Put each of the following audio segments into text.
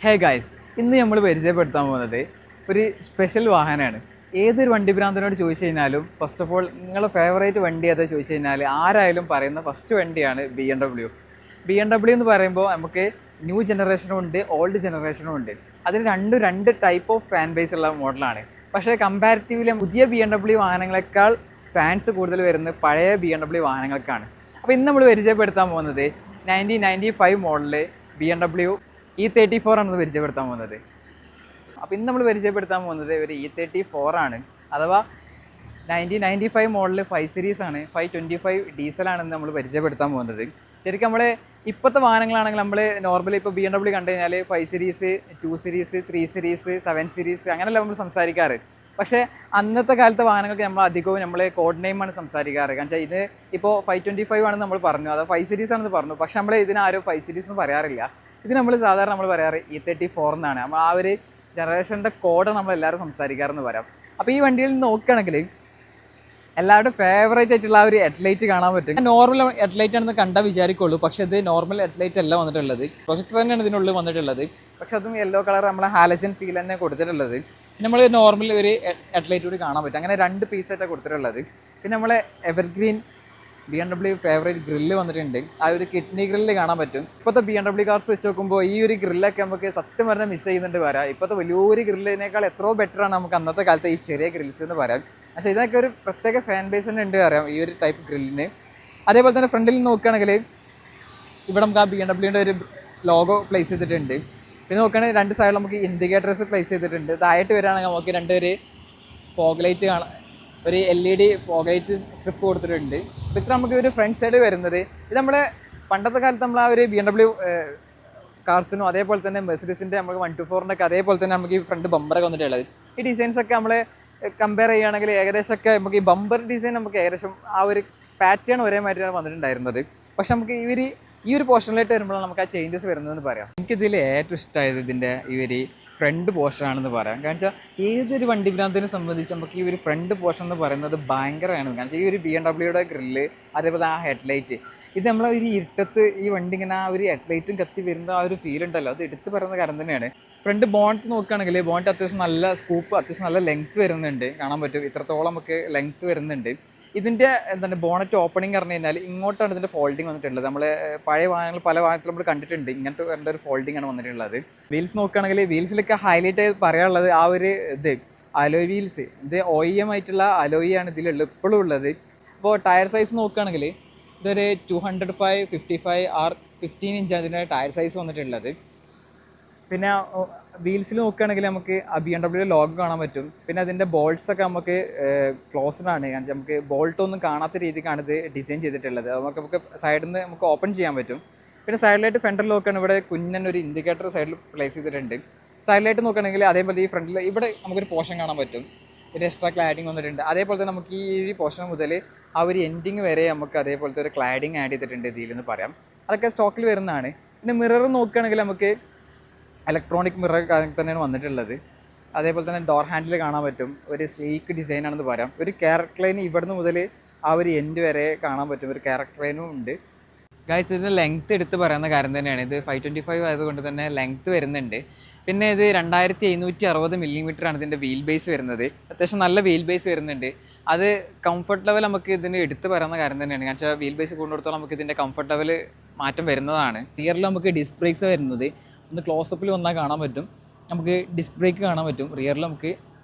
Hey guys, ഇന്ന് നമ്മൾ പരിചയപ്പെടുത്താൻ പോകുന്നത് ഒരു സ്പെഷ്യൽ വാഹനമാണ്. ഏതൊരു വണ്ടി ഭ്രാന്തനോട് ചോദിച്ചു കഴിഞ്ഞാലും ഫസ്റ്റ് ഓഫ് ഓൾ നിങ്ങളുടെ ഫേവറേറ്റ് വണ്ടി ഏതാ ചോദിച്ചു കഴിഞ്ഞാൽ ആരായാലും പറയുന്ന ഫസ്റ്റ് വണ്ടിയാണ് BMW. BMW എന്ന് പറയുമ്പോൾ നമുക്ക് ന്യൂ ജനറേഷനും ഉണ്ട്, ഓൾഡ് ജനറേഷനും ഉണ്ട്. അതിന് രണ്ട് ടൈപ്പ് ഓഫ് ഫാൻ ബേസ് ഉള്ള മോഡലാണ്. പക്ഷേ കമ്പാരിറ്റീവ്ലി പുതിയ BMW വാഹനങ്ങളെക്കാൾ ഫാൻസ് കൂടുതൽ വരുന്നത് പഴയ BMW വാഹനങ്ങൾക്കാണ്. അപ്പോൾ ഇന്ന് നമ്മൾ പരിചയപ്പെടുത്താൻ പോകുന്നത് 1995 മോഡല് BMW E34 ആണെന്ന് പരിചയപ്പെടുത്താൻ പോകുന്നത്. അപ്പോൾ ഇന്ന് നമ്മൾ പരിചയപ്പെടുത്താൻ പോകുന്നത് ഒരു E34 ആണ്, അഥവാ 1995 മോഡല് 5 സീരീസ് ആണ്. 525 ഡീസലാണെന്ന് നമ്മൾ പരിചയപ്പെടുത്താൻ പോകുന്നത്. ശരിക്കും നമ്മൾ ഇപ്പോഴത്തെ വാഹനങ്ങളാണെങ്കിൽ നമ്മൾ നോർമലി ഇപ്പോൾ BMW കണ്ടു കഴിഞ്ഞാൽ 5 സീരീസ്, 2 സീരീസ്, 3 സീരീസ്, 7 സീരീസ് അങ്ങനെയല്ല നമ്മൾ സംസാരിക്കാറ്. പക്ഷേ അന്നത്തെ കാലത്തെ വാഹനങ്ങൾക്ക് നമ്മൾ അധികവും നമ്മൾ കോഡ് നെയിമാണ് സംസാരിക്കാറ്. കാരണം വെച്ചാൽ ഇത് ഇപ്പോൾ 525 ആണെന്ന് നമ്മൾ പറഞ്ഞു, അത് 5 സീരീസ് ആണെന്ന് പറഞ്ഞു. പക്ഷേ നമ്മൾ ഇതിനാരും 5 സീരീസ് എന്ന് പറയാറില്ല. ഇത് നമ്മൾ സാധാരണ നമ്മൾ പറയാറ് E34 എന്നാണ്. നമ്മൾ ആ ഒരു ജനറേഷൻ്റെ കോഡ് നമ്മളെല്ലാവരും സംസാരിക്കാറെന്ന് പറയാം. അപ്പോൾ ഈ വണ്ടിയിൽ നോക്കുകയാണെങ്കിൽ എല്ലാവരുടെ ഫേവറേറ്റ് ആയിട്ടുള്ള ആ ഒരു ഹെഡ്ലൈറ്റ് കാണാൻ പറ്റും. നോർമൽ ഹെഡ്ലൈറ്റ് ആണെന്ന് കണ്ടാൽ വിചാരിക്കുള്ളൂ, പക്ഷേ ഇത് നോർമൽ ഹെഡ്ലൈറ്റ് അല്ല വന്നിട്ടുള്ളത്. പ്രൊജക്ടർ തന്നെയാണ് ഇതിനുള്ളിൽ വന്നിട്ടുള്ളത്. പക്ഷേ അതും യെല്ലോ കളർ നമ്മളെ ഹാലജൻ ഫീൽ തന്നെ കൊടുത്തിട്ടുള്ളത്. പിന്നെ നമ്മൾ നോർമൽ ഒരു ഹെഡ്ലൈറ്റ് കൂടി കാണാൻ പറ്റും. അങ്ങനെ 2 പീസായിട്ടാണ് കൊടുത്തിട്ടുള്ളത്. പിന്നെ നമ്മളെ എവർഗ്രീൻ BMW ഫേവറേറ്റ് ഗ്രില്ല് വന്നിട്ടുണ്ട്. ആ ഒരു കിഡ്നി ഗ്രില്ല് കാണാൻ പറ്റും. ഇപ്പോഴത്തെ BMW കാർസ് വെച്ച് നോക്കുമ്പോൾ ഈ ഒരു ഗ്രില്ലൊക്കെ നമുക്ക് സത്യം പറഞ്ഞാൽ മിസ് ചെയ്യുന്നുണ്ട് പറയാം. ഇപ്പോഴത്തെ വലിയൊരു ഗ്രില്ലിനേക്കാൾ എത്രയോ ബെറ്ററാണ് നമുക്ക് അന്നത്തെ കാലത്തെ ഈ ചെറിയ ഗ്രിൽസ് എന്ന് പറയാം. പക്ഷേ ഇതിനൊക്കെ ഒരു പ്രത്യേക ഫാൻ ബേസ് തന്നെ ഉണ്ട് പറയാം ഈ ഒരു ടൈപ്പ് ഗ്രില്ലിന്. അതേപോലെ തന്നെ ഫ്രണ്ടിൽ നോക്കുകയാണെങ്കിൽ ഇവിടെ നമുക്ക് ആ BMW ഒരു ലോഗോ പ്ലേസ് ചെയ്തിട്ടുണ്ട്. പിന്നെ നോക്കുകയാണെങ്കിൽ 2 സൈഡിൽ നമുക്ക് ഇൻഡിക്കേറ്റേഴ്സ് പ്ലേസ് ചെയ്തിട്ടുണ്ട്. താഴോട്ട് വരികയാണെങ്കിൽ നമുക്ക് 2 ഫോഗ് ലൈറ്റ് കാണാം, ഒരു LED ഫോഗ് ലൈറ്റ് സ്ട്രിപ്പ് കൊടുത്തിട്ടുണ്ട്. അപ്പോൾ ഇത്ര നമുക്ക് ഒരു ഫ്രണ്ട് സൈഡ് വരുന്നത് ഇത് നമ്മുടെ പണ്ടത്തെ കാലത്ത് നമ്മൾ ആ ഒരു BMW കാർസിനും അതേപോലെ തന്നെ മെർസിഡീസിൻ്റെ നമുക്ക് 124-ൻ്റെ അതേപോലെ തന്നെ നമുക്ക് ഈ ഫ്രണ്ട് ബമ്പറൊക്കെ വന്നിട്ടുള്ളത്. ഈ ഡിസൈൻസൊക്കെ നമ്മൾ കമ്പയർ ചെയ്യുകയാണെങ്കിൽ ഏകദേശമൊക്കെ നമുക്ക് ഈ ബമ്പർ ഡിസൈൻ നമുക്ക് ഏകദേശം ആ ഒരു പാറ്റേൺ ഒരേ മാതിരിയാണ് വന്നിട്ടുണ്ടായിരുന്നത്. പക്ഷെ നമുക്ക് ഈ ഒരു പോർഷനിലായിട്ട് വരുമ്പോഴാണ് നമുക്ക് ആ ചേഞ്ചസ് വരുന്നതെന്ന് പറയാം. എനിക്കിതിൽ ഏറ്റവും ഇഷ്ടമായത് ഇതിൻ്റെ ഈ ഒരു ഫ്രണ്ട് പോർഷനാണെന്ന് പറയാം. കാരണം വെച്ചാൽ ഏതൊരു വണ്ടി ഭ്രാന്തനെ സംബന്ധിച്ച് നമുക്ക് ഈ ഒരു ഫ്രണ്ട് പോർഷൻ എന്ന് പറയുന്നത് ഭയങ്കരമാണ്. കാരണം വെച്ചാൽ ഈ ഒരു BMW ഗ്രില്ല് അതേപോലെ ആ ഹെഡ്ലൈറ്റ് ഇത് നമ്മളെ ഒരു ഇരുട്ടത്ത് ഈ വണ്ടി ഇങ്ങനെ ആ ഒരു ഹെഡ്ലൈറ്റും കത്തി വരുന്ന ആ ഒരു ഫീൽ ഉണ്ടല്ലോ, അത് എടുത്ത് പറയുന്ന കാര്യം തന്നെയാണ്. ഫ്രണ്ട് ബോണ്ട് നോക്കുകയാണെങ്കിൽ ബോണ്ട് അത്യാവശ്യം നല്ല സ്കൂപ്പ്, അത്യാവശ്യം നല്ല ലെങ്ത്ത് വരുന്നുണ്ട്, കാണാൻ പറ്റും. ഇത്രത്തോളം നമുക്ക് ലെങ്ത്ത് വരുന്നുണ്ട്. ഇതിൻ്റെ എന്താണ് ബോണറ്റ് ഓപ്പണിംഗ് പറഞ്ഞു കഴിഞ്ഞാൽ ഇങ്ങോട്ടാണ് ഇതിൻ്റെ ഫോൾഡിങ് വന്നിട്ടുള്ളത്. നമ്മൾ പഴയ വാഹനങ്ങൾ പല വാഹനത്തിലും നമ്മൾ കണ്ടിട്ടുണ്ട്, ഇങ്ങനത്തെ വരേണ്ട ഒരു ഫോൾഡിംഗ് ആണ് വന്നിട്ടുള്ളത്. വീൽസ് നോക്കുകയാണെങ്കിൽ വീൽസിലൊക്കെ ഹൈലൈറ്റ് ആയി പറയാനുള്ളത് ആ ഒരു ഇത് അലോയ് വീൽസ്, ഇത് OEM ആയിട്ടുള്ള അലോയി ആണ് ഇതിലുള്ള ഇപ്പോഴും ഉള്ളത്. അപ്പോൾ ടയർ സൈസ് നോക്കുകയാണെങ്കിൽ ഇതൊരു 205/55 ഇഞ്ച് അതിൻ്റെ ടയർ സൈസ് വന്നിട്ടുള്ളത്. പിന്നെ വീൽസിൽ നോക്കുകയാണെങ്കിൽ നമുക്ക് BMW ലോഗോ കാണാൻ പറ്റും. പിന്നെ അതിൻ്റെ ബോൾട്ട്സൊക്കെ നമുക്ക് ക്ലോസ്ഡ് ആണ്. കാരണം നമുക്ക് ബോൾട്ടൊന്നും കാണാത്ത രീതിക്കാണ് ഇത് ഡിസൈൻ ചെയ്തിട്ടുള്ളത്. അത് നമുക്ക് സൈഡിൽ നിന്ന് നമുക്ക് ഓപ്പൺ ചെയ്യാൻ പറ്റും. പിന്നെ സൈഡിലായിട്ട് ഫെൻഡറിൽ നോക്കുകയാണ് ഇവിടെ കുഞ്ഞനൊരു ഇൻഡിക്കേറ്റർ സൈഡിൽ പ്ലേസ് ചെയ്തിട്ടുണ്ട്. സൈഡിലായിട്ട് നോക്കുകയാണെങ്കിൽ അതേപോലെ ഈ ഫ്രണ്ടിൽ ഇവിടെ നമുക്കൊരു പോർഷൻ കാണാൻ പറ്റും, ഒരു എക്സ്ട്രാ ക്ലാഡിങ് വന്നിട്ടുണ്ട്. അതേപോലെ തന്നെ നമുക്ക് ഈ പോർഷൻ മുതൽ ആ ഒരു എൻഡിങ് വരെ നമുക്ക് അതേപോലത്തെ ഒരു ക്ലാഡിങ് ആഡ് ചെയ്തിട്ടുണ്ട് ഇതിലെന്ന് പറയാം. അതൊക്കെ സ്റ്റോക്കിൽ വരുന്നതാണ്. പിന്നെ മിറർ നോക്കുകയാണെങ്കിൽ നമുക്ക് ഇലക്ട്രോണിക് മിറർ തന്നെയാണ് വന്നിട്ടുള്ളത്. അതേപോലെ തന്നെ ഡോർ ഹാൻഡിൽ കാണാൻ പറ്റും, ഒരു സ്ലീക്ക് ഡിസൈനാണെന്ന് പറയാം. ഒരു ക്യാരക്ടർ ലൈൻ ഇവിടുന്ന് മുതൽ ആ ഒരു എൻഡ് വരെ കാണാൻ പറ്റും, ഒരു ക്യാരക്ടർ ലൈനും ഉണ്ട്. ഗൈസ്, ഇതിൻ്റെ ലെങ്ത്ത് എടുത്ത് പറയുന്ന കാര്യം തന്നെയാണ്. ഇത് 525 ആയതുകൊണ്ട് തന്നെ ലെങ്ത്ത് വരുന്നുണ്ട്. പിന്നെ ഇത് 2760 മില്ലിമീറ്ററാണ് ഇതിൻ്റെ വീൽ ബേസ് വരുന്നത്. അത്യാവശ്യം നല്ല വീൽ ബേസ് വരുന്നുണ്ട്. അത് കംഫർട്ട് ലെവൽ നമുക്ക് ഇതിന് എടുത്ത് പറയുന്ന കാര്യം തന്നെയാണ്. കാരണം വെച്ചാൽ വീൽ ബേസ് കൊണ്ടുകൊടുത്തോളം നമുക്ക് ഇതിൻ്റെ കംഫർട്ട് ലെവൽ മാറ്റം വരുന്നതാണ്. റിയറിൽ നമുക്ക് ഡിസ്ക് ബ്രേക്സ് വരുന്നത് ഒന്ന് ക്ലോസപ്പിൽ വന്നാൽ കാണാൻ പറ്റും. നമുക്ക് ഡിസ്ക് ബ്രേക്ക് കാണാൻ പറ്റും. റിയറിൽ നമുക്ക്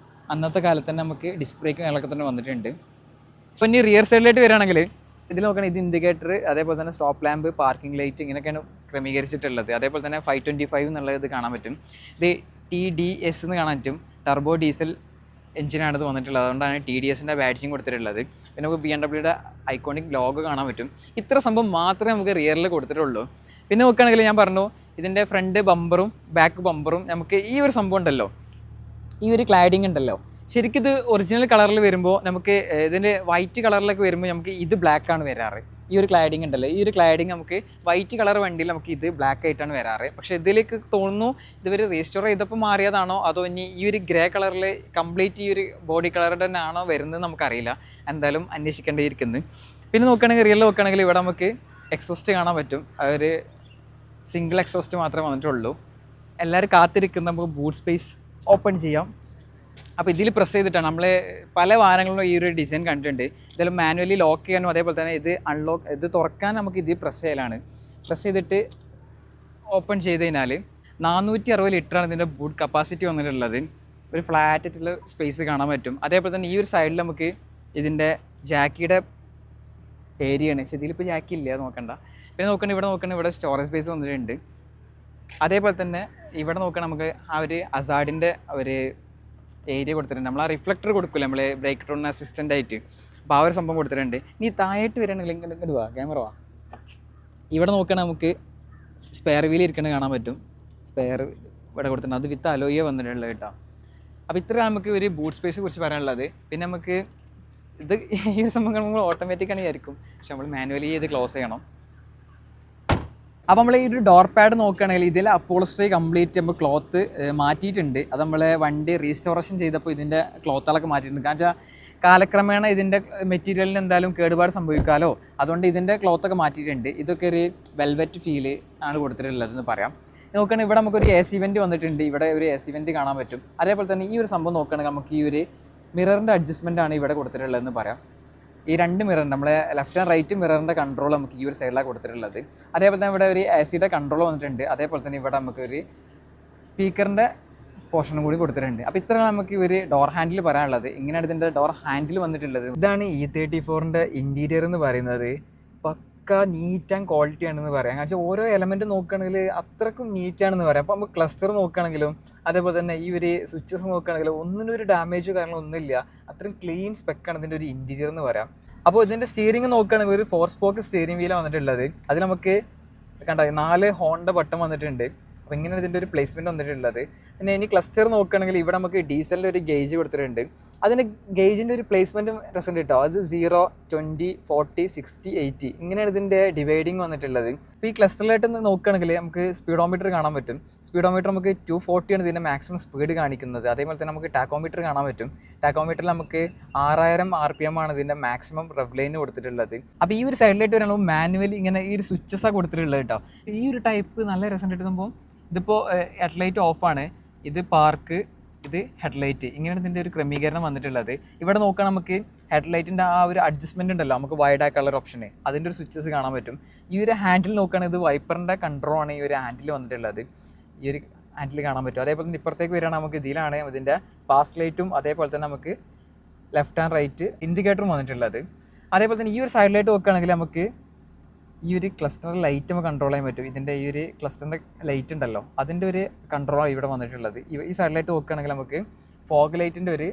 അന്നത്തെ കാലത്ത് തന്നെ നമുക്ക് ഡിസ്ക് ബ്രേക്ക് കാര്യങ്ങളൊക്കെ തന്നെ വന്നിട്ടുണ്ട്. അപ്പോൾ ഇനി റിയർ സൈഡിലായിട്ട് വരികയാണെങ്കിൽ ഇതിൽ നോക്കുകയാണെങ്കിൽ ഇത് ഇൻഡിക്കേറ്റർ, അതേപോലെ തന്നെ സ്റ്റോപ്പ് ലാമ്പ്, പാർക്കിംഗ് ലൈറ്റ് ഇങ്ങനെയൊക്കെയാണ് ക്രമീകരിച്ചിട്ടുള്ളത്. അതേപോലെ തന്നെ 525 എന്നുള്ളത് ഇത് കാണാൻ പറ്റും. ഇത് TDS എന്ന് കാണാൻ പറ്റും, ടർബോ ഡീസൽ എഞ്ചിനാണ് ഇത് വന്നിട്ടുള്ളത്. അതുകൊണ്ടാണ് TDSൻ്റെ ബാഡ്ജിങ് കൊടുത്തിട്ടുള്ളത്. പിന്നെ നമുക്ക് BMW ഐക്കോണിക് ലോഗോ കാണാൻ പറ്റും. ഇത്ര സംഭവം മാത്രമേ നമുക്ക് റിയറിൽ കൊടുത്തിട്ടുള്ളൂ. പിന്നെ നോക്കുകയാണെങ്കിൽ ഞാൻ പറഞ്ഞു ഇതിൻ്റെ ഫ്രണ്ട് ബമ്പറും ബാക്ക് ബമ്പറും നമുക്ക് ഈ ഒരു സംഭവം ഉണ്ടല്ലോ, ഈ ഒരു ക്ലാഡിങ് ഉണ്ടല്ലോ, ശരിക്കും ഇത് ഒറിജിനൽ കളറിൽ വരുമ്പോൾ നമുക്ക് ഇതിൻ്റെ വൈറ്റ് കളറിലൊക്കെ വരുമ്പോൾ നമുക്ക് ഇത് ബ്ലാക്കാണ് വരാറ്. ഈ ഒരു ക്ലാഡിങ് ഉണ്ടല്ലോ, ഈ ഒരു ക്ലാഡിങ് നമുക്ക് വൈറ്റ് കളർ വണ്ടിയിൽ നമുക്ക് ഇത് ബ്ലാക്ക് ആയിട്ടാണ് വരാറ്. പക്ഷേ ഇതിലേക്ക് തോന്നുന്നു ഇതുവർ റീസ്റ്റോർ ചെയ്തപ്പോൾ മാറിയതാണോ അതോ ഇനി ഈ ഒരു ഗ്രേ കളറിൽ കംപ്ലീറ്റ് ഈ ഒരു ബോഡി കളർ തന്നെ ആണോ വരുന്നത് നമുക്കറിയില്ല. എന്തായാലും അന്വേഷിക്കേണ്ടിയിരിക്കുന്നത്. പിന്നെ നോക്കുകയാണെങ്കിൽ റിയൽ നോക്കുകയാണെങ്കിൽ ഇവിടെ നമുക്ക് എക്സോസ്റ്റ് കാണാൻ പറ്റും. ഒരു സിംഗിൾ എക്സോസ്റ്റ് മാത്രമേ വന്നിട്ടുള്ളൂ. എല്ലാവരും കാത്തിരിക്കുന്ന നമുക്ക് ബൂട്ട് സ്പേസ് ഓപ്പൺ ചെയ്യാം. അപ്പോൾ ഇതിൽ പ്രസ് ചെയ്തിട്ടാണ് നമ്മൾ പല വാഹനങ്ങളിലും ഈ ഒരു ഡിസൈൻ കണ്ടിട്ടുണ്ട്. ഇതെല്ലാം മാനുവലി ലോക്ക് ചെയ്യാനും അതേപോലെ തന്നെ ഇത് തുറക്കാൻ നമുക്ക് ഇത് പ്രസ് ചെയ്യലാണ്. പ്രസ് ചെയ്തിട്ട് ഓപ്പൺ ചെയ്ത് കഴിഞ്ഞാൽ 460 ലിറ്ററാണ് ഇതിൻ്റെ ബൂട്ട് കപ്പാസിറ്റി വന്നിട്ടുള്ളത്. ഒരു ഫ്ലാറ്റ് ആയിട്ടുള്ള സ്പേസ് കാണാൻ പറ്റും. അതേപോലെ തന്നെ ഈ ഒരു സൈഡിൽ നമുക്ക് ഇതിൻ്റെ ജാക്കിയുടെ ഏരിയയാണ്. പക്ഷേ ഇതിലിപ്പോൾ ജാക്കി ഇല്ല, നോക്കണ്ട. പിന്നെ ഇവിടെ സ്റ്റോറേജ് സ്പേസ് വന്നിട്ടുണ്ട്. അതേപോലെ തന്നെ ഇവിടെ നോക്കുകയാണെങ്കിൽ നമുക്ക് ആ ഒരു അസാഡിൻ്റെ ഒരു ഏരിയ കൊടുത്തിട്ടുണ്ട്. നമ്മൾ ആ റിഫ്ലക്ടർ കൊടുക്കില്ല നമ്മൾ ബ്രേക്ക് ഡൗൺ അസിസ്റ്റൻ്റ് ആയിട്ട്, അപ്പോൾ ആ ഒരു സംഭവം കൊടുത്തിട്ടുണ്ട്. നീ താഴോട്ട് വരികയാണെങ്കിൽ ഇങ്ങോട്ട് വാ, ക്യാമറ വാ. ഇവിടെ നോക്കുകയാണെങ്കിൽ നമുക്ക് സ്പെയർ വീൽ ഇരിക്കുന്നത് കാണാൻ പറ്റും. സ്പെയർ ഇവിടെ കൊടുത്തിട്ടുണ്ട്, അത് വിത്ത് അലോയ വന്നിട്ടുള്ളത് കേട്ടോ. അപ്പോൾ ഇത്രയാണ് നമുക്ക് ഒരു ബൂട്ട് സ്പേസ് കുറിച്ച് പറയാനുള്ളത്. പിന്നെ നമുക്ക് ഇത് ഈ ഒരു സംഭവം നമ്മൾ ഓട്ടോമാറ്റിക്കാണ് വിചാരിക്കും, പക്ഷെ നമ്മൾ മാനുവലി ഇത് ക്ലോസ് ചെയ്യണം. അപ്പോൾ നമ്മൾ ഈ ഒരു ഡോർ പാഡ് നോക്കുകയാണെങ്കിൽ ഇതിൽ അപ്പോൾസ്ട്രി കംപ്ലീറ്റ് നമ്മൾ ക്ലോത്ത് മാറ്റിയിട്ടുണ്ട്. അത് നമ്മൾ വണ്ടി റീസ്റ്റോറേഷൻ ചെയ്തപ്പോൾ ഇതിൻ്റെ ക്ലോത്തുകളൊക്കെ മാറ്റിയിട്ടുണ്ട്. കാരണം വെച്ചാൽ കാലക്രമേണ ഇതിൻ്റെ മെറ്റീരിയലിന് എന്തായാലും കേടുപാട് സംഭവിക്കാമല്ലോ, അതുകൊണ്ട് ഇതിൻ്റെ ക്ലോത്തൊക്കെ മാറ്റിയിട്ടുണ്ട്. ഇതൊക്കെ ഒരു വെൽവെറ്റ് ഫീല് ആണ് കൊടുത്തിട്ടുള്ളതെന്ന് പറയാം. നോക്കുകയാണെങ്കിൽ ഇവിടെ നമുക്കൊരു AC വെൻറ്റ് വന്നിട്ടുണ്ട്. ഇവിടെ ഒരു AC വെൻറ്റ് കാണാൻ പറ്റും. അതേപോലെ തന്നെ ഈ ഒരു സംഭവം നോക്കുകയാണെങ്കിൽ നമുക്ക് ഈ ഒരു മിററിൻ്റെ അഡ്ജസ്റ്റ്മെൻ്റ് ആണ് ഇവിടെ കൊടുത്തിട്ടുള്ളതെന്ന് പറയാം. ഈ രണ്ട് മിററിൻ്റെ നമ്മളെ ലെഫ്റ്റ് ആൻഡ് റൈറ്റ് മിററിൻ്റെ കൺട്രോൾ നമുക്ക് ഈ ഒരു സൈഡിലാണ് കൊടുത്തിട്ടുള്ളത്. അതേപോലെ തന്നെ ഇവിടെ ഒരു AC കൺട്രോൾ വന്നിട്ടുണ്ട്. അതേപോലെ തന്നെ ഇവിടെ നമുക്കൊരു സ്പീക്കറിൻ്റെ പോർഷനും കൂടി കൊടുത്തിട്ടുണ്ട്. അപ്പോൾ ഇത്രയാണ് നമുക്ക് ഒരു ഡോർ ഹാൻഡിൽ പറയാനുള്ളത്. ഇങ്ങനെയാണ് ഇതിൻ്റെ ഡോർ ഹാൻഡിൽ വന്നിട്ടുള്ളത്. ഇതാണ് E34ൻ്റെ ഇൻറ്റീരിയർ എന്ന് പറയുന്നത്. പക്ക നീറ്റ് ആൻഡ് ക്വാളിറ്റി ആണെന്ന് പറയാം. കാരണം ഓരോ എലമെൻറ്റ് നോക്കുകയാണെങ്കിൽ അത്രക്കും നീറ്റാണെന്ന് പറയാം. അപ്പോൾ നമുക്ക് ക്ലസ്റ്റർ നോക്കുകയാണെങ്കിലും അതേപോലെ തന്നെ ഈ ഒരു സ്വിച്ചസ് നോക്കുകയാണെങ്കിലും ഒന്നിനും ഒരു ഡാമേജ് കാര്യങ്ങളൊന്നുമില്ല. അത്രയും ക്ലീൻ സ്പെക്കാണ് ഇതിൻ്റെ ഒരു ഇൻറ്റീരിയർ എന്ന് പറയാം. അപ്പോൾ ഇതിൻ്റെ സ്റ്റിയറിംഗ് നോക്കുകയാണെങ്കിൽ ഒരു 4 സ്പോക്ക് സ്റ്റിയറിംഗ് വീലാണ് വന്നിട്ടുള്ളത്. അതിൽ നമുക്ക് കണ്ട 4 ഹോണിൻ്റെ ബട്ടൺ വന്നിട്ടുണ്ട്. അപ്പോൾ ഇങ്ങനെയാണ് ഇതിൻ്റെ ഒരു പ്ലേസ്മെൻറ്റ് വന്നിട്ടുള്ളത്. പിന്നെ ഇനി ക്ലസ്റ്റർ നോക്കുകയാണെങ്കിൽ ഇവിടെ നമുക്ക് ഡീസലിൻ്റെ ഒരു ഗേജ് കൊടുത്തിട്ടുണ്ട്. അതിൻ്റെ ഗേജിൻ്റെ ഒരു പ്ലേസ്മെൻറ്റ് രസം കിട്ടും. അത് 0, 20, 40, 60, 80 ഇങ്ങനെയാണ് ഇതിൻ്റെ ഡിവൈഡിങ് വന്നിട്ടുള്ളത്. ഇപ്പോൾ ഈ ക്ലസ്റ്ററിലായിട്ട് നോക്കുകയാണെങ്കിൽ നമുക്ക് സ്പീഡോമീറ്റർ കാണാൻ പറ്റും. സ്പീഡോമീറ്റർ നമുക്ക് 240 ആണ് ഇതിൻ്റെ മാക്സിമം സ്പീഡ് കാണിക്കുന്നത്. അതേപോലെ തന്നെ നമുക്ക് ടാക്കോമീറ്റർ കാണാൻ പറ്റും. ടാക്കോമീറ്ററിൽ നമുക്ക് 6000 RPM ആണ് ഇതിൻ്റെ മാക്സിമം റെവ് ലൈന് കൊടുത്തിട്ടുള്ളത്. അപ്പോൾ ഈ ഒരു സൈഡിലായിട്ട് വരുമ്പോൾ മാനുവലി ഇങ്ങനെ ഈ ഒരു സ്വിച്ചസാണ് കൊടുത്തിട്ടുള്ളത് കേട്ടോ. ഈ ഒരു ടൈപ്പ് നല്ല രസം കിട്ടുമ്പോൾ ഇതിപ്പോൾ ഹെഡ്ലൈറ്റ് ഓഫാണ്, ഇത് പാർക്ക്, ഇത് ഹെഡ്ലൈറ്റ്. ഇങ്ങനെയാണ് ഇതിൻ്റെ ഒരു ക്രമീകരണം വന്നിട്ടുള്ളത്. ഇവിടെ നോക്കാൻ നമുക്ക് ഹെഡ്ലൈറ്റിൻ്റെ ആ ഒരു അഡ്ജസ്റ്റ്മെൻറ്റ് ഉണ്ടല്ലോ, നമുക്ക് വൈഡ് ആ കളർ ഓപ്ഷന്, അതിൻ്റെ ഒരു സ്വിച്ചസ് കാണാൻ പറ്റും. ഈ ഒരു ഹാൻഡിൽ നോക്കുകയാണെങ്കിൽ ഇത് വൈപ്പറിൻ്റെ കൺട്രോൾ ആണ് ഈ ഒരു ഹാൻഡിൽ വന്നിട്ടുള്ളത്. ഈ ഒരു ഹാൻഡിൽ കാണാൻ പറ്റും. അതേപോലെ തന്നെ ഇപ്പുറത്തേക്ക് വരികയാണെങ്കിൽ നമുക്ക് ഇതിലാണ് ഇതിൻ്റെ പാസ് ലൈറ്റും അതേപോലെ തന്നെ നമുക്ക് ലെഫ്റ്റ് ആൻഡ് റൈറ്റ് ഇൻഡിക്കേറ്ററും വന്നിട്ടുള്ളത്. അതേപോലെ തന്നെ ഈ ഒരു സൈഡിലായിട്ട് നോക്കുകയാണെങ്കിൽ നമുക്ക് ഈ ഒരു ക്ലസ്റ്റർ ലൈറ്റ് നമുക്ക് കൺട്രോൾ ചെയ്യാൻ പറ്റും. ഇതിൻ്റെ ഈ ഒരു ക്ലസ്റ്ററിൻ്റെ ലൈറ്റ് ഉണ്ടല്ലോ, അതിൻ്റെ ഒരു കൺട്രോളാണ് ഇവിടെ വന്നിട്ടുള്ളത്. ഈ സൈഡിലായിട്ട് നോക്കുകയാണെങ്കിൽ നമുക്ക് ഫോഗ് ലൈറ്റിൻ്റെ ഒരു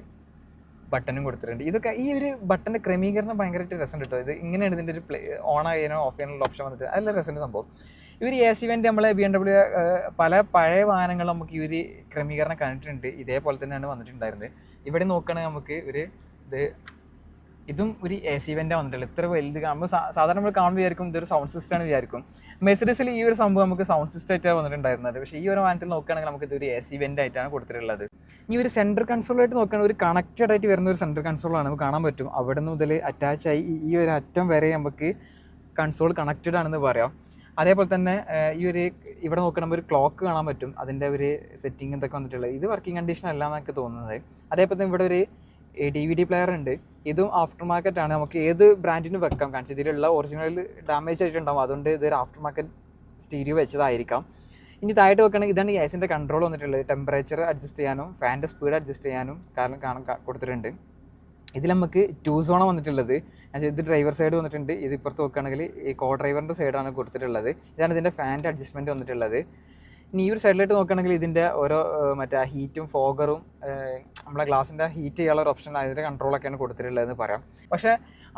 ബട്ടണും കൊടുത്തിട്ടുണ്ട്. ഇതൊക്കെ ഈ ഒരു ബട്ടൻ്റെ ക്രമീകരണം ഭയങ്കരമായിട്ട് രസം കിട്ടും. ഇത് ഇങ്ങനെയാണ് ഇതിൻ്റെ ഒരു ഓൺ ചെയ്യാനോ ഓഫ് ചെയ്യാനുള്ള ഓപ്ഷൻ വന്നിട്ട് നല്ല രസമുണ്ട് സംഭവം. ഈ ഒരു AC വെൻ്റ് നമ്മളെ BMW പല പഴയ വാഹനങ്ങൾ നമുക്ക് ഈ ഒരു ക്രമീകരണം കണ്ടിട്ടുണ്ട്. ഇതേപോലെ തന്നെയാണ് വന്നിട്ടുണ്ടായിരുന്നത്. ഇവിടെ നോക്കുകയാണെങ്കിൽ നമുക്ക് ഒരു ഇതും ഒരു AC വെൻ്റാണ് വന്നിട്ടുള്ളത്. ഇത്ര വലുത് നമ്മൾ സാധാരണ നമ്മൾ കാണുമ്പോൾ വിചാരിക്കും ഇതൊരു സൗണ്ട് സിസ്റ്റമാണ് വിചാരിക്കും. മെർസിഡീസിൽ ഈ ഒരു സംഭവം നമുക്ക് സൗണ്ട് സിസ്റ്റം ആയിട്ടാണ് വന്നിട്ടുണ്ടായിരുന്നത്. പക്ഷേ ഈ ഒരു വാഹനത്തിൽ നോക്കുകയാണെങ്കിൽ നമുക്ക് ഇതൊരു AC വെൻ്റ് ആയിട്ടാണ് കൊടുത്തിട്ടുള്ളത്. ഈ ഒരു സെൻറ്റർ കൺസോളായിട്ട് നോക്കുകയാണെങ്കിൽ ഒരു കണക്റ്റഡ് ആയിട്ട് വരുന്ന ഒരു സെൻറ്റർ കൺസോളാണ് നമുക്ക് കാണാൻ പറ്റും. അവിടെ നിന്ന് മുതൽ അറ്റാച്ചായി ഈ ഒരു അറ്റം വരെ നമുക്ക് കൺസോൾ കണക്റ്റഡ് ആണെന്ന് പറയാം. അതേപോലെ തന്നെ ഈ ഒരു ഇവിടെ നോക്കണമെങ്കിൽ ഒരു ക്ലോക്ക് കാണാൻ പറ്റും. അതിൻ്റെ ഒരു സെറ്റിംഗ് ഇതൊക്കെ വന്നിട്ടുള്ളത്. ഇത് വർക്കിംഗ് കണ്ടീഷൻ അല്ല എന്നൊക്കെ തോന്നുന്നത്. അതേപോലെ തന്നെ ഇവിടെ ഒരു DVD പ്ലെയർ ഉണ്ട്. ഇതും ആഫ്റ്റർ മാർക്കറ്റ് ആണ്. നമുക്ക് ഏത് ബ്രാൻഡിന് വെക്കാം. കാരണം ഇതിലുള്ള ഒറിജിനൽ ഡാമേജ് ആയിട്ടുണ്ടാവും, അതുകൊണ്ട് ഇതൊരു ആഫ്റ്റർ മാർക്കറ്റ് സ്റ്റീരിയോ വെച്ചതായിരിക്കാം. ഇനി താഴോട്ട് വെക്കുകയാണെങ്കിൽ ഇതാണ് ഗ്യാസിൻ്റെ കൺട്രോൾ വന്നിട്ടുള്ളത്. ടെമ്പറേച്ചർ അഡ്ജസ്റ്റ് ചെയ്യാനും ഫാനിൻ്റെ സ്പീഡ് അഡ്ജസ്റ്റ് ചെയ്യാനും കാണാൻ കൊടുത്തിട്ടുണ്ട്. ഇതിൽ നമുക്ക് 2 സോണാണ് വന്നിട്ടുള്ളത്. ഇത് ഡ്രൈവർ സൈഡ് വന്നിട്ടുണ്ട്. ഇത് ഇപ്പുറത്ത് നോക്കുകയാണെങ്കിൽ ഈ കോ ഡ്രൈവറിൻ്റെ സൈഡാണ് കൊടുത്തിട്ടുള്ളത്. ഇതാണ് ഇതിൻ്റെ ഫാനിൻ്റെ അഡ്ജസ്റ്റ്മെൻറ്റ് വന്നിട്ടുള്ളത്. ഇനി ഈ ഒരു സൈഡിലായിട്ട് നോക്കുകയാണെങ്കിൽ ഇതിൻ്റെ ഓരോ മറ്റേ ഹീറ്റും ഫോഗറും നമ്മളെ ഗ്ലാസിൻ്റെ ഹീറ്റ് ചെയ്യാനുള്ള ഒരു ഓപ്ഷൻ അതിൻ്റെ കൺട്രോളൊക്കെയാണ് കൊടുത്തിട്ടുള്ളതെന്ന് പറയാം. പക്ഷേ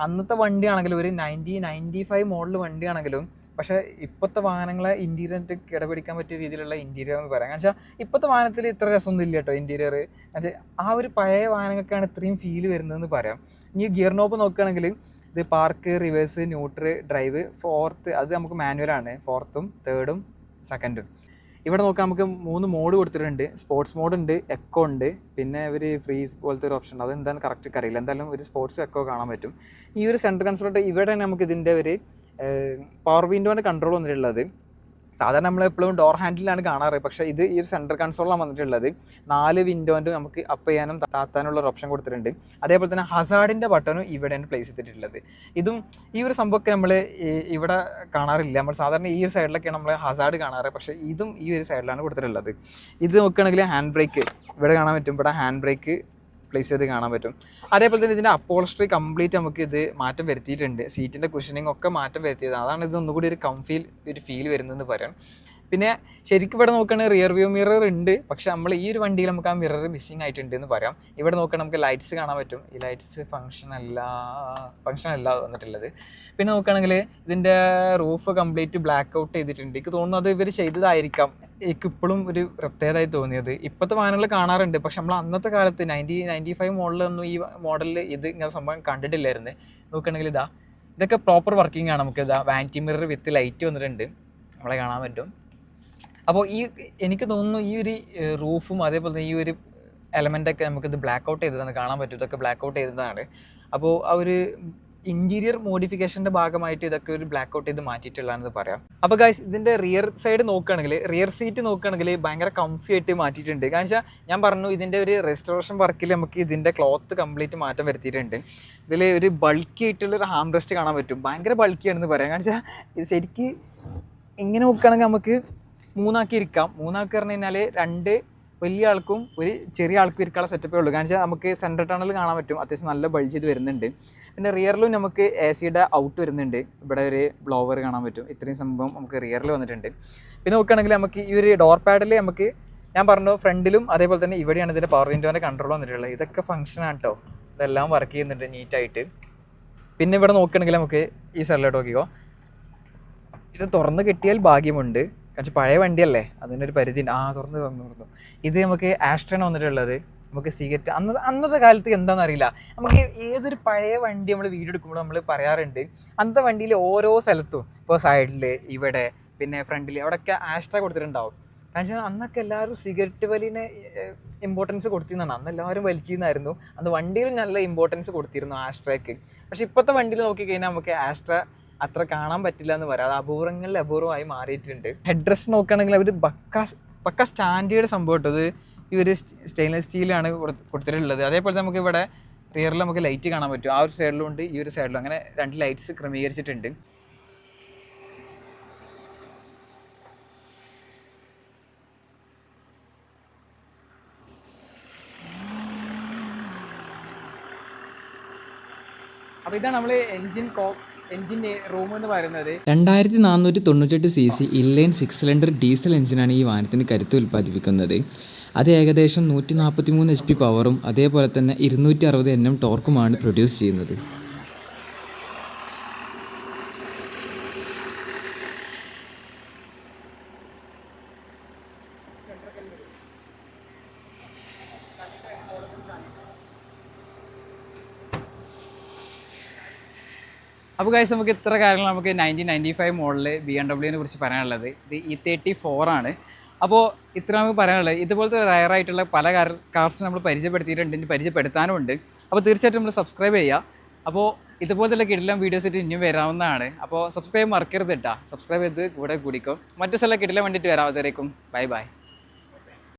അന്നത്തെ വണ്ടിയാണെങ്കിലും ഒരു 95 മോഡൽ വണ്ടിയാണെങ്കിലും പക്ഷേ ഇപ്പോഴത്തെ വാഹനങ്ങളെ ഇൻറ്റീരിയറിൻ്റെ കിടപിടിക്കാൻ പറ്റിയ രീതിയിലുള്ള ഇൻറ്റീരിയർ എന്ന് പറയാം. കാരണം വെച്ചാൽ ഇപ്പോഴത്തെ വാഹനത്തിൽ ഇത്ര രസമൊന്നും ഇല്ല കേട്ടോ ഇൻറ്റീരിയർ. എന്നുവെച്ചാൽ ആ ഒരു പഴയ വാഹനങ്ങൾക്കാണ് ഇത്രയും ഫീൽ വരുന്നതെന്ന് പറയാം. ഇനി ഗിയർ നോബ് നോക്കുകയാണെങ്കിൽ ഇത് park, reverse, neutral, drive, fourth അത് നമുക്ക് മാനുവലാണ്. ഫോർത്തും തേർഡും സെക്കൻഡും. ഇവിടെ നോക്കാം നമുക്ക് 3 മോഡ് കൊടുത്തിട്ടുണ്ട്. സ്പോർട്സ് മോഡ് ഉണ്ട്, എക്കോ ഉണ്ട്, പിന്നെ ഒരു ഫ്രീസ് പോലത്തെ ഒരു ഓപ്ഷൻ. അതെന്താണ് കറക്റ്റ് അറിയില്ല. എന്തായാലും ഒരു സ്പോർട്സ് എക്കോ കാണാൻ പറ്റും. ഈ ഒരു സെൻട്രൽ കൺസോളായിട്ട് ഇവിടെ നമുക്ക് ഇതിൻ്റെ ഒരു പവർ വിൻഡോൻ്റെ കൺട്രോൾ വന്നിട്ടുള്ളത്. സാധാരണ നമ്മളെപ്പോഴും ഡോർ ഹാൻഡിലാണ് കാണാറ്, പക്ഷേ ഇത് ഈ ഒരു സെൻട്രൽ കൺസോളിലാണ് വന്നിട്ടുള്ളത്. 4 വിൻഡോൻ്റെ നമുക്ക് അപ്പ് ചെയ്യാനും താത്താനുള്ള ഒരു ഓപ്ഷൻ കൊടുത്തിട്ടുണ്ട്. അതേപോലെ തന്നെ ഹസാർഡിൻ്റെ ബട്ടണും ഇവിടെയാണ് പ്ലേസ് ചെയ്തിട്ടുള്ളത്. ഇതും ഈ ഒരു സംഭവമൊക്കെ നമ്മൾ ഇവിടെ കാണാറില്ല. നമ്മൾ സാധാരണ ഈ ഒരു സൈഡിലൊക്കെയാണ് നമ്മൾ ഹസാർഡ് കാണാറ്, പക്ഷേ ഇതും ഈ ഒരു സൈഡിലാണ് കൊടുത്തിട്ടുള്ളത്. ഇത് നോക്കുകയാണെങ്കിൽ ഹാൻഡ് ബ്രേക്ക് ഇവിടെ കാണാൻ പറ്റും, ഇവിടെ ഹാൻഡ് ബ്രേക്ക് പ്ലേസ് ചെയ്ത് കാണാൻ പറ്റും. അതേപോലെ തന്നെ ഇതിൻ്റെ അപ്പോൾസ്ട്രി കംപ്ലീറ്റ് നമുക്ക് ഇത് മാറ്റം വരുത്തിയിട്ടുണ്ട്. സീറ്റിൻ്റെ കുഷനിങ് ഒക്കെ മാറ്റം വരുത്തിയത്, അതാണ് ഇത് ഒന്നുകൂടി ഒരു ഒരു ഫീൽ വരുന്നതെന്ന് പറയാം. പിന്നെ ശരിക്കും ഇവിടെ നോക്കുകയാണെങ്കിൽ റിയർ വ്യൂ മിറർ ഉണ്ട്, പക്ഷെ നമ്മൾ ഈ ഒരു വണ്ടിയിൽ നമുക്ക് ആ മിറർ മിസ്സിങ് ആയിട്ടുണ്ട് എന്ന് പറയാം. ഇവിടെ നോക്കുകയാണെങ്കിൽ നമുക്ക് ലൈറ്റ്സ് കാണാൻ പറ്റും. ഈ ലൈറ്റ്സ് ഫങ്ഷൻ അല്ല വന്നിട്ടുള്ളത്. പിന്നെ നോക്കുകയാണെങ്കിൽ ഇതിൻ്റെ റൂഫ് കംപ്ലീറ്റ് ബ്ലാക്ക് ഔട്ട് ചെയ്തിട്ടുണ്ട്. എനിക്ക് തോന്നുന്നു അത് ഇവർ ചെയ്തതായിരിക്കാം. എനിക്ക് ഇപ്പോഴും ഒരു പ്രത്യേകതയായി തോന്നിയത്. ഇപ്പോഴത്തെ വാഹനങ്ങൾ കാണാറുണ്ട്, പക്ഷെ നമ്മൾ അന്നത്തെ കാലത്ത് 95 മോഡലൊന്നും ഈ മോഡലിൽ ഇത് ഇങ്ങനെ സംഭവം കണ്ടിട്ടില്ലായിരുന്നു. നോക്കുകയാണെങ്കിൽ ഇതൊക്കെ പ്രോപ്പർ വർക്കിംഗ് ആണ്. നമുക്ക് വാനിറ്റി മിറർ വിത്ത് ലൈറ്റ് വന്നിട്ടുണ്ട്, നമ്മളെ കാണാൻ പറ്റും. അപ്പോൾ എനിക്ക് തോന്നുന്നു ഈ ഒരു റൂഫും അതേപോലെ തന്നെ ഈ ഒരു എലമെൻ്റൊക്കെ നമുക്കിത് ബ്ലാക്ക് ഔട്ട് ചെയ്തതാണ് കാണാൻ പറ്റും. ഇതൊക്കെ ബ്ലാക്ക് ഔട്ട് ചെയ്തതാണ്. അപ്പോൾ ആ ഒരു ഇൻറ്റീരിയർ മോഡിഫിക്കേഷൻ്റെ ഭാഗമായിട്ട് ഇതൊക്കെ ഒരു ബ്ലാക്ക് ഔട്ട് ചെയ്ത് മാറ്റിയിട്ടുള്ളതാണെന്ന് പറയാം. അപ്പോൾ ഗൈസ്, ഇതിൻ്റെ റിയർ സൈഡ് നോക്കുകയാണെങ്കിൽ, റിയർ സീറ്റ് നോക്കുകയാണെങ്കിൽ ഭയങ്കര കംഫി ആയിട്ട് മാറ്റിയിട്ടുണ്ട്. കാരണം വെച്ചാൽ ഞാൻ പറഞ്ഞു, ഇതിൻ്റെ ഒരു റെസ്റ്റോറേഷൻ വർക്കിൽ നമുക്ക് ഇതിൻ്റെ ക്ലോത്ത് കംപ്ലീറ്റ് മാറ്റം വരുത്തിയിട്ടുണ്ട്. ഇതിൽ ഒരു ബൾക്കി ആയിട്ടുള്ളൊരു ഹാം റെസ്റ്റ് കാണാൻ പറ്റും. ഭയങ്കര ബൾക്കിയാണെന്ന് പറയാം. കാരണം വെച്ചാൽ ഇത് ശരിക്ക് ഇങ്ങനെ നോക്കുകയാണെങ്കിൽ നമുക്ക് 3 ആക്കി ഇരിക്കാം. 3 ആക്കി പറഞ്ഞു കഴിഞ്ഞാൽ 2 വലിയ ആൾക്കും ഒരു ചെറിയ ആൾക്കും ഇരിക്കാനുള്ള സെറ്റപ്പേ ഉള്ളൂ. കാരണം വെച്ചാൽ നമുക്ക് സെൻട്രൽ ടണൽ കാണാൻ പറ്റും, അത്യാവശ്യം നല്ല ബൾജ് ചെയ്ത് വരുന്നുണ്ട്. പിന്നെ റിയറിലും നമുക്ക് AC ഔട്ട് വരുന്നുണ്ട്. ഇവിടെ ഒരു ബ്ലോവർ കാണാൻ പറ്റും. ഇത്രയും സംഭവം നമുക്ക് റിയറിൽ വന്നിട്ടുണ്ട്. പിന്നെ നോക്കുകയാണെങ്കിൽ നമുക്ക് ഈ ഒരു ഡോർ പാഡിൽ നമുക്ക്, ഞാൻ പറഞ്ഞു, ഫ്രണ്ടിലും അതേപോലെ തന്നെ ഇവിടെയാണ് ഇതിൻ്റെ പവർ വിൻഡോൻ്റെ കൺട്രോൾ വന്നിട്ടുള്ളത്. ഇതൊക്കെ ഫംഗ്ഷനാണ് കേട്ടോ. ഇതെല്ലാം വർക്ക് ചെയ്യുന്നുണ്ട് നീറ്റായിട്ട്. പിന്നെ ഇവിടെ നോക്കുകയാണെങ്കിൽ നമുക്ക് ഈ സൈഡിലോട്ട് നോക്കിക്കോ, ഇത് തുറന്ന് കിട്ടിയാൽ ഭാഗ്യമുണ്ട്. കാരണം പഴയ വണ്ടിയല്ലേ, അതിനൊരു പരിധി. തുറന്നു. ഇത് നമുക്ക് ആസ്ട്രയാണ് വന്നിട്ടുള്ളത്. നമുക്ക് സിഗരറ്റ് അന്നത്തെ കാലത്ത് എന്താണെന്ന് അറിയില്ല. നമുക്ക് ഏതൊരു പഴയ വണ്ടി നമ്മൾ വീഡിയോ എടുക്കുമ്പോൾ നമ്മൾ പറയാറുണ്ട്, അന്നത്തെ വണ്ടിയിൽ ഓരോ സ്ഥലത്തും, ഇപ്പോൾ സൈഡിൽ, ഇവിടെ, പിന്നെ ഫ്രണ്ടിൽ, അവിടെയൊക്കെ ആസ്ട്ര കൊടുത്തിട്ടുണ്ടാവും. കാരണം വെച്ചാൽ അന്നൊക്കെ എല്ലാവരും സിഗരറ്റ് വലിന് ഇമ്പോർട്ടൻസ് കൊടുത്തിരുന്നതാണ്. അന്ന് എല്ലാവരും വലിച്ചിരുന്നായിരുന്നു. അന്ന് വണ്ടിയിൽ നല്ല ഇമ്പോർട്ടൻസ് കൊടുത്തിരുന്നു ആസ്ട്രയ്ക്ക്. പക്ഷേ ഇപ്പോഴത്തെ വണ്ടിയിൽ നോക്കിക്കഴിഞ്ഞാൽ നമുക്ക് ആസ്ട്ര അത്ര കാണാൻ പറ്റില്ല എന്ന് പറയാം. അത് അപൂർവങ്ങളിൽ അപൂർവമായി മാറിയിട്ടുണ്ട്. ഹെഡ് റെസ്റ്റ് നോക്കുകയാണെങ്കിൽ അവർ പക്ക സ്റ്റാൻഡേർഡ് സംഭവം ഇട്ടത് ഈ ഒരു സ്റ്റെയിൻലെസ് സ്റ്റീലാണ് കൊടുത്തിട്ടുള്ളത്. അതേപോലെ നമുക്ക് ഇവിടെ റിയറിൽ നമുക്ക് ലൈറ്റ് കാണാൻ പറ്റും. ആ ഒരു സൈഡിലും ഉണ്ട്, ഈ ഒരു സൈഡിലും. അങ്ങനെ 2 ലൈറ്റ്സ് ക്രമീകരിച്ചിട്ടുണ്ട്. അപ്പോൾ ഇതാണ് നമ്മൾ എൻജിൻ റൂം എന്ന് പറയുന്നത്. 2498 cc ഇൻലൈൻ 6 സിലിണ്ടർ ഡീസൽ എഞ്ചിനാണ് ഈ വാഹനത്തിന് കരുത്ത് ഉൽപ്പാദിപ്പിക്കുന്നത്. അത് ഏകദേശം 143 HP പവറും അതേപോലെ തന്നെ 260 Nm ടോർക്കുമാണ് പ്രൊഡ്യൂസ് ചെയ്യുന്നത്. അപ്പോൾ ഗൈസ്, നമുക്ക് ഇത്ര കാര്യങ്ങൾ നമുക്ക് 1995 മോഡൽ BMW കുറിച്ച് പറയാനുള്ളത്. ഇത് E34 ആണ്. അപ്പോൾ ഇത്ര നമുക്ക് പറയാനുള്ളത്. ഇതുപോലത്തെ റയറായിട്ടുള്ള പല കാർസും നമ്മൾ പരിചയപ്പെടുത്തിയിട്ടുണ്ട്, ഇനി പരിചയപ്പെടുത്താനും ഉണ്ട്. അപ്പോൾ തീർച്ചയായിട്ടും നമ്മൾ സബ്സ്ക്രൈബ് ചെയ്യുക. അപ്പോൾ ഇതുപോലത്തെ കിടിലം വീഡിയോസ് ആയിട്ട് ഇനിയും വരാവുന്നതാണ്. അപ്പോൾ സബ്സ്ക്രൈബ് മറക്കരുത് കേട്ടോ. സബ്സ്ക്രൈബ് ചെയ്ത് കൂടെ കൂടിക്കും. മറ്റു സ്ഥലം കിടിലം വേണ്ടിയിട്ട് വരാവുന്നതായിരിക്കും. Bye bye.